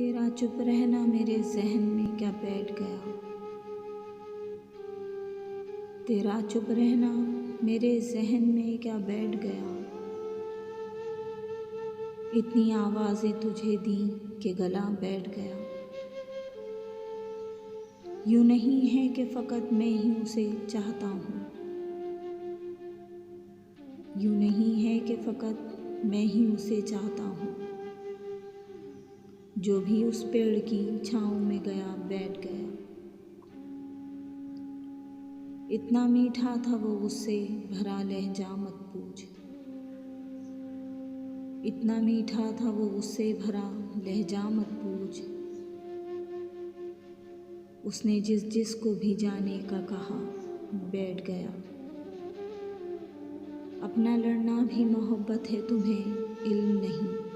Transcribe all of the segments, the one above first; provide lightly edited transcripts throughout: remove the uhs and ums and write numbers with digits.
तेरा चुप रहना मेरे ज़हन में क्या बैठ गया। तेरा चुप रहना मेरे ज़हन में क्या बैठ गया। इतनी आवाज़ें तुझे दी कि गला बैठ गया। यूँ नहीं है कि फ़कत मैं ही उसे चाहता हूँ। यूँ नहीं है कि फ़कत मैं ही उसे चाहता हूँ। जो भी उस पेड़ की छाँव में गया बैठ गया। इतना मीठा था वो उससे भरा लहजा मत पूछ। इतना मीठा था वो उससे भरा लहजा मत पूछ। उसने जिस जिस को भी जाने का कहा बैठ गया। अपना लड़ना भी मोहब्बत है तुम्हें इल्म नहीं।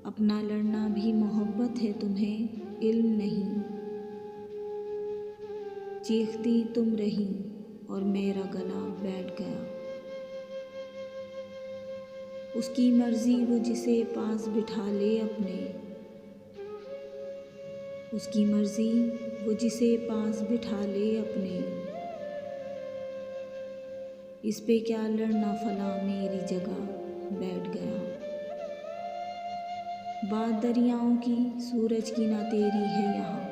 अपना लड़ना भी मोहब्बत है तुम्हें इल्म नहीं। चीखती तुम रही और मेरा गला बैठ गया। उसकी मर्जी वो जिसे पास बिठा ले अपने। उसकी मर्जी वो जिसे पास बिठा ले अपने। इस पे क्या लड़ना फला मेरी जगह बैठ गया। बात दरियाओं की सूरज की ना तेरी है यहाँ।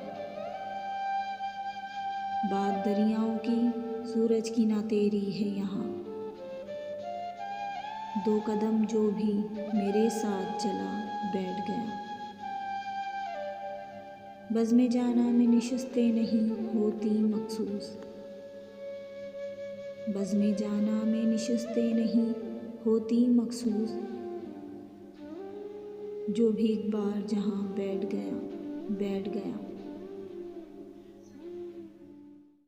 बात दरियाओं की सूरज की ना तेरी है यहाँ। दो कदम जो भी मेरे साथ चला बैठ गया। बज़्म जाना में निशिस्तें नहीं होती मखसूस। बज़्म जाना में निशिस्तें नहीं होती मखसूस। जो भी एक बार जहाँ बैठ गया बैठ गया।